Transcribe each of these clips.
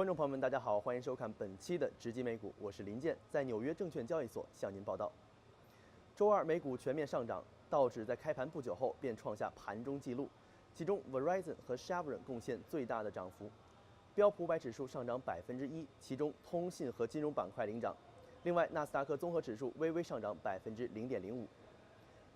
观众朋友们，大家好，欢迎收看本期的直击美股，我是林健，在纽约证券交易所向您报道。周二美股全面上涨，道指在开盘不久后便创下盘中纪录，其中 Verizon 和 Chevron 贡献最大的涨幅。标普500指数上涨1%，其中通信和金融板块领涨。另外，纳斯达克综合指数微微上涨0.05%。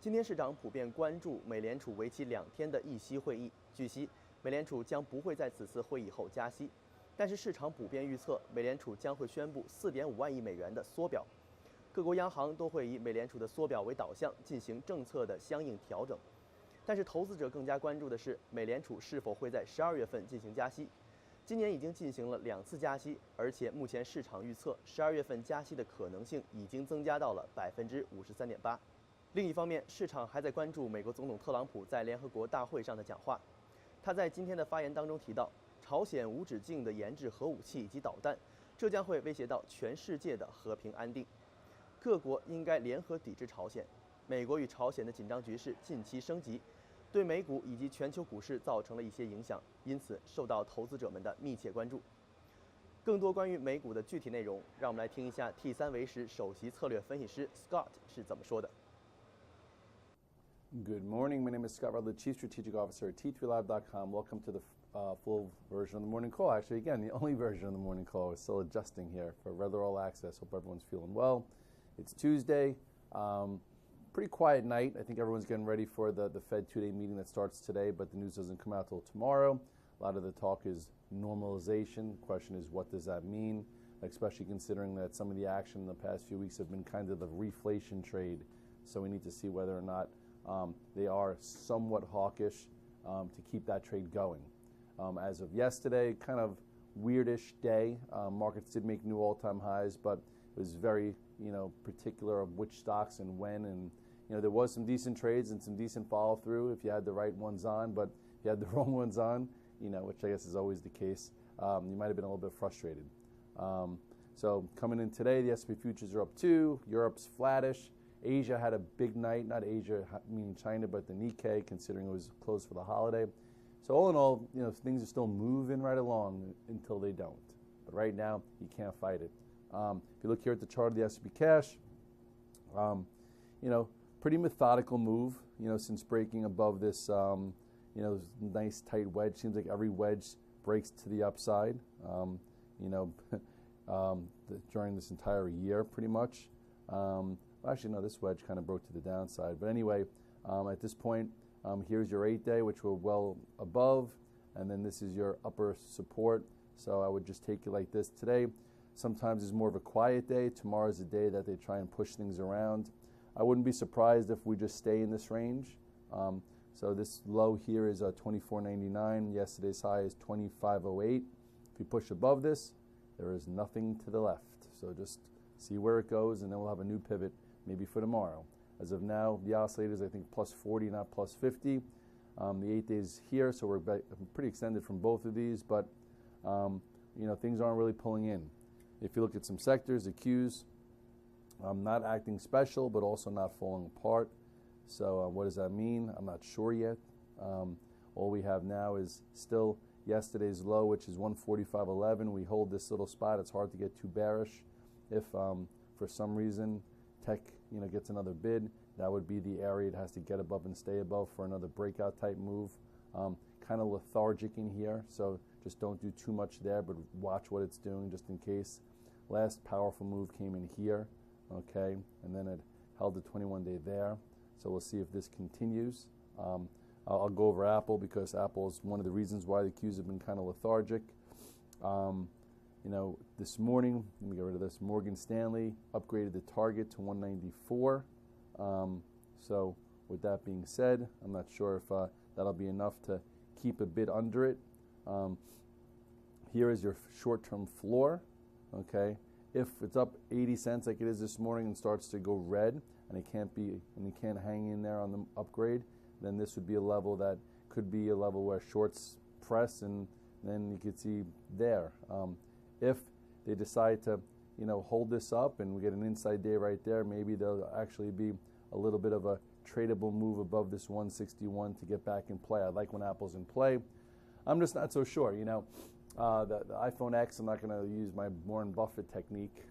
今天市场普遍关注美联储为期2天的议息会议。据悉，美联储将不会在此次会议后加息。但是市场普遍预测，美联储将会宣布4.5万亿美元的缩表，各国央行都会以美联储的缩表为导向进行政策的相应调整。但是投资者更加关注的是，美联储是否会在12月份进行加息。今年已经进行了2次加息，而且目前市场预测12月份加息的可能性已经增加到了53.8%。另一方面，市场还在关注美国总统特朗普在联合国大会上的讲话。他在今天的发言当中提到，朝鲜无止境地研制核武器以及导弹，这将会威胁到全世界的和平安定。各国应该联合抵制朝鲜。美国与朝鲜的紧张局势近期升级，对美股以及全球股市造成了一些影响，因此受到投资者们的密切关注。更多关于美股的具体内容，让我们来听一下 T3维时首席策略分析师 Scott 是怎么说的。Good morning. My name is Scott Redler, Chief Strategic Officer at T3Live.com. Welcome to the full version of the morning call. Actually, again, the only version of the morning call. We're still adjusting here for Redler All Access. Hope everyone's feeling well. It's Tuesday. Pretty quiet night. I think everyone's getting ready for the Fed two-day meeting that starts today, but the news doesn't come out till tomorrow. A lot of the talk is normalization. The question is, what does that mean? Especially considering that some of the action in the past few weeks have been kind of the reflation trade. So we need to see whether or not they are somewhat hawkish to keep that trade going. As of yesterday, kind of weirdish day. Markets did make new all-time highs, but it was very, particular of which stocks and when. And, there was some decent trades and some decent follow-through if you had the right ones on, but if you had the wrong ones on, which I guess is always the case, you might have been a little bit frustrated. So coming in today, the S&P futures are up 2. Europe's flattish. Asia had a big night, not Asia meaning China, but the Nikkei, considering it was closed for the holiday. So all in all, things are still moving right along until they don't. But right now, you can't fight it. If you look here at the chart of the S&P cash, pretty methodical move, since breaking above this, nice tight wedge. Seems like every wedge breaks to the upside, during this entire year, pretty much. Actually, no, this wedge kind of broke to the downside. But anyway, at this point, here's your 8-day, which we're well above. And then this is your upper support. So I would just take it like this today. Sometimes it's more of a quiet day. Tomorrow's a day that they try and push things around. I wouldn't be surprised if we just stay in this range. So this low here is $24.99. Yesterday's high is $25.08. If you push above this, there is nothing to the left. So just see where it goes, and then we'll have a new pivot maybe for tomorrow. As of now, the oscillators, I think, plus 40, not plus 50. The 8 days here, so we're pretty extended from both of these, but, things aren't really pulling in. If you look at some sectors, the Qs, not acting special, but also not falling apart. So what does that mean? I'm not sure yet. All we have now is still yesterday's low, which is 145.11. We hold this little spot. It's hard to get too bearish. If for some reason tech gets another bid, that would be the area it has to get above and stay above for another breakout type move. Kind of lethargic in here, so just don't do too much there, but watch what it's doing just in case. Last powerful move came in here, okay, and then it held the 21-day there. So we'll see if this continues. I'll go over Apple because Apple is one of the reasons why the Qs have been kind of lethargic. This morning, let me get rid of this, Morgan Stanley upgraded the target to 194. So with that being said, I'm not sure if that'll be enough to keep a bit under it. Here is your short-term floor, okay? If it's up 80 cents like it is this morning and starts to go red and it can't hang in there on the upgrade, then this would be a level that could be a level where shorts press, and then you could see there. If they decide to, hold this up and we get an inside day right there, maybe there'll actually be a little bit of a tradable move above this 161 to get back in play. I like when Apple's in play. I'm just not so sure, The iPhone X, I'm not going to use my Warren Buffett technique,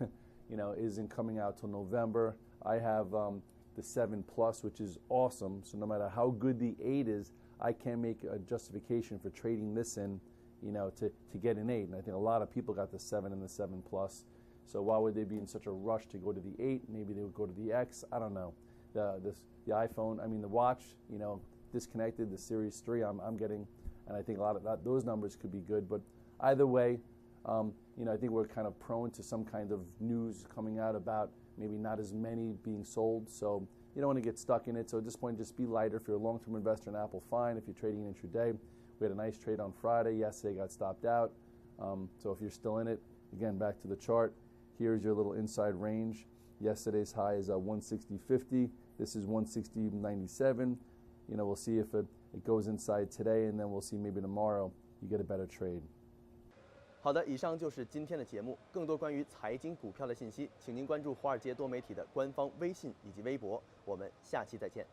isn't coming out till November. I have the 7 Plus, which is awesome. So no matter how good the 8 is, I can't make a justification for trading this in, to get an 8. And I think a lot of people got the 7 and the 7 Plus. So why would they be in such a rush to go to the 8? Maybe they would go to the X. I don't know. The iPhone, the watch, disconnected, the Series 3 I'm getting, and I think a lot of those numbers could be good. But either way, I think we're kind of prone to some kind of news coming out about maybe not as many being sold. So you don't want to get stuck in it. So at this point, just be lighter. If you're a long-term investor in Apple, fine. If you're trading intraday, we had a nice trade on Friday. Yesterday got stopped out. So if you're still in it, again, back to the chart. Here's your little inside range. Yesterday's high is 160.50. This is 160.97. We'll see if it goes inside today, and then we'll see maybe tomorrow you get a better trade. 好的，以上就是今天的节目。更多关于财经股票的信息，请您关注华尔街多媒体的官方微信以及微博。我们下期再见。